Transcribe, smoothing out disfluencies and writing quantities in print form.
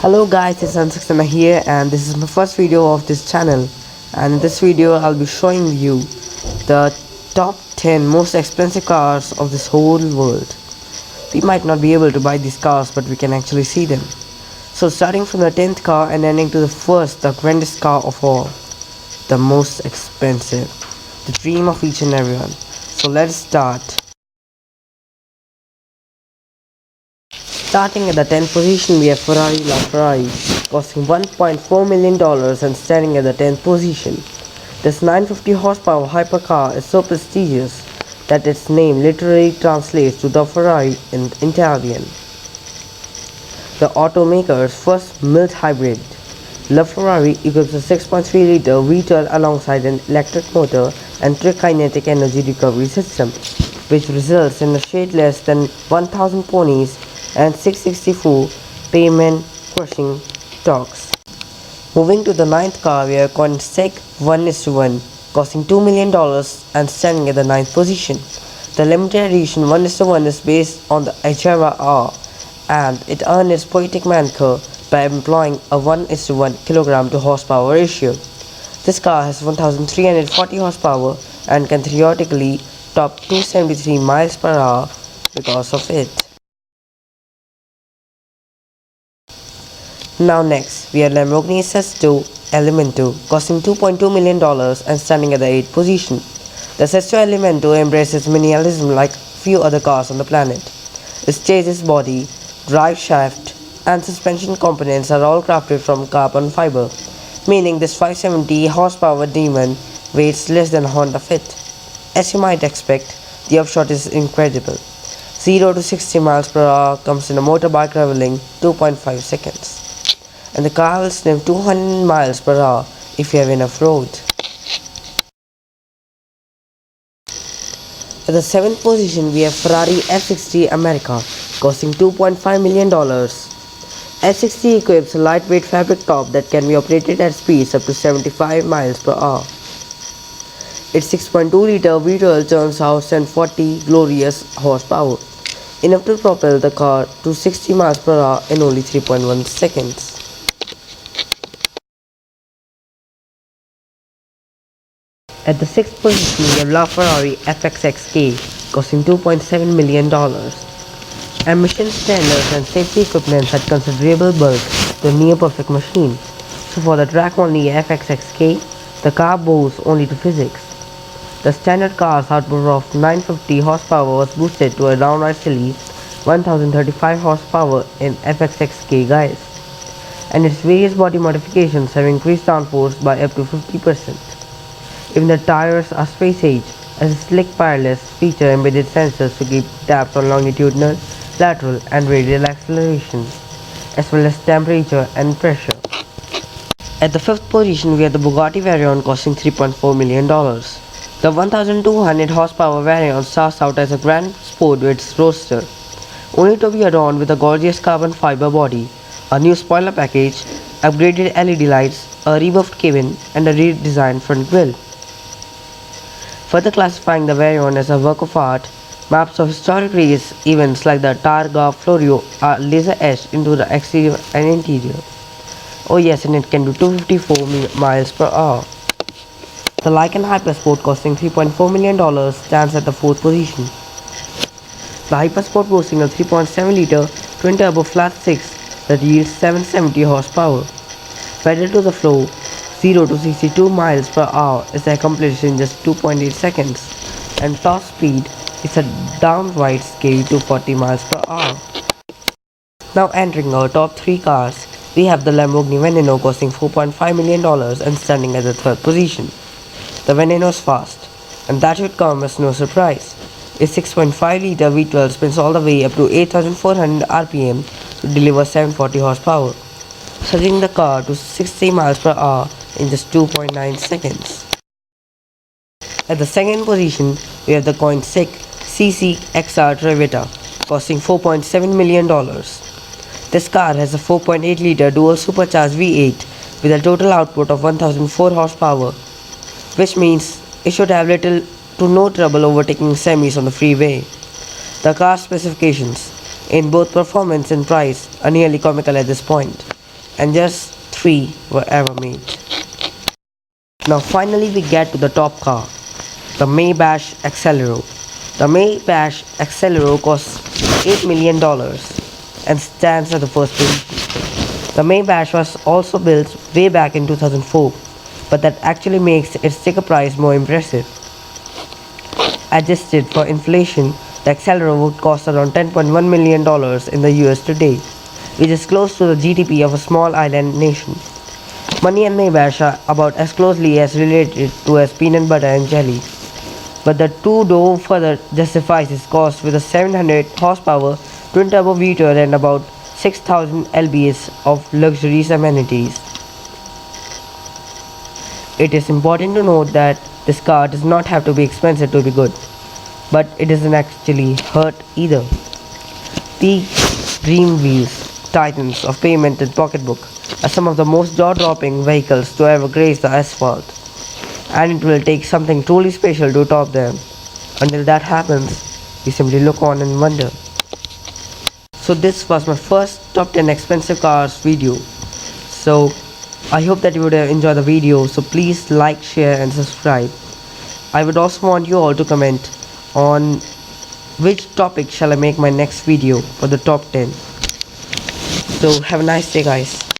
Hello guys, it's Ansaksana here and this is my first video of this channel, and in this video I'll be showing you the top 10 most expensive cars of this whole world. We might not be able to buy these cars, but we can actually see them. So starting from the 10th car and ending to the first, the grandest car of all, the most expensive, the dream of each and everyone. So let's start. Starting at the 10th position, we have Ferrari LaFerrari, costing $1.4 million and standing at the 10th position. This 950 horsepower hypercar is so prestigious that its name literally translates to the Ferrari in Italian. The automaker's first mild hybrid, LaFerrari equips a 6.3-liter V12 alongside an electric motor and trikinetic energy recovery system, which results in a shade less than 1,000 ponies and 664 pavement crushing torques. Moving to the 9th car, we have Koenigsegg 1:1, costing $2 million and standing at the 9th position. The limited edition 1:1 is based on the Agera R, and it earned its poetic moniker by employing a 1:1 kg to horsepower ratio. This car has 1,340 horsepower and can theoretically top 273 miles per hour because of it. Now next, we have Lamborghini Sesto Elemento, costing $2.2 million and standing at the 8th position. The Sesto Elemento embraces minimalism like few other cars on the planet. Its chassis body, drive shaft, and suspension components are all crafted from carbon fiber, meaning this 570 horsepower demon weighs less than a Honda Fit. As you might expect, the upshot is incredible. 0 to 60 miles per hour comes in a motorbike traveling 2.5 seconds. And the car will sniff 200 miles per hour if you have enough road. At the 7th position, we have Ferrari F60 America, costing $2.5 million. F60 equips a lightweight fabric top that can be operated at speeds up to 75 miles per hour. Its 6.2-liter V12 churns out 140 glorious horsepower, enough to propel the car to 60 miles per hour in only 3.1 seconds. At the 6th position, we have LaFerrari FXXK, costing $2.7 million. Emission standards and safety equipment had considerable bulk to a near-perfect machine. So for the track-only FXXK, the car bows only to physics. The standard car's output of 950 horsepower was boosted to a downright silly 1035 horsepower in FXXK guise, and its various body modifications have increased downforce by up to 50%. Even the tires are space age, as a slick Pireless feature embedded sensors to keep tabs on longitudinal, lateral and radial acceleration, as well as temperature and pressure. At the 5th position, we have the Bugatti Veyron, costing $3.4 million. The 1200 horsepower Veyron starts out as a grand sport with its roadster, only to be adorned with a gorgeous carbon fiber body, a new spoiler package, upgraded LED lights, a rebuffed cabin and a redesigned front grille. Further classifying the Veyron as a work of art, maps of historic race events like the Targa Florio are laser etched into the exterior and interior. Oh yes, and it can do 254 miles per hour. The Lykan Hypersport, costing $3.4 million, stands at the 4th position. The Hypersport boasting a 3.7-liter twin-turbo flat 6 that yields 770 horsepower. Pedal to the floor, 0 to 62 miles per hour is accomplished in just 2.8 seconds, and top speed is a downright scary 240 miles per hour. Now entering our top 3 cars, we have the Lamborghini Veneno, costing $4.5 million and standing at the 3rd position. The Veneno is fast, and that should come as no surprise. Its 6.5-liter V12 spins all the way up to 8,400 rpm to deliver 740 horsepower, surging the car to 60 miles per hour in just 2.9 seconds. At the 2nd position, we have the Koenigsegg CC-XR Trevetta, costing $4.7 million. This car has a 4.8-liter dual supercharged V8 with a total output of 1004 horsepower, which means it should have little to no trouble overtaking semis on the freeway. The car specifications, in both performance and price, are nearly comical at this point. and just 3 were ever made. Now finally we get to the top car, the Maybach Excelero. The Maybach Excelero costs $8 million and stands at the first position. The Maybach was also built way back in 2004, but that actually makes its sticker price more impressive. Adjusted for inflation, the Excelero would cost around $10.1 million in the US today, which is close to the GDP of a small island nation. Money and Maybach are about as closely as related to as peanut butter and jelly. But the two-door further justifies its cost with a 700 horsepower twin-turbo V8 and about 6,000 lbs of luxurious amenities. It is important to note that this car does not have to be expensive to be good, but it doesn't actually hurt either. Peak Dream Wheels, titans of payment and pocketbook, are some of the most jaw-dropping vehicles to ever grace the asphalt, and it will take something truly special to top them. Until that happens, we simply look on and wonder. So this was my first top 10 expensive cars video. So I hope that you would have enjoyed the video, so please like, share and subscribe. I would also want you all to comment on which topic shall I make my next video for the top 10. So have a nice day guys.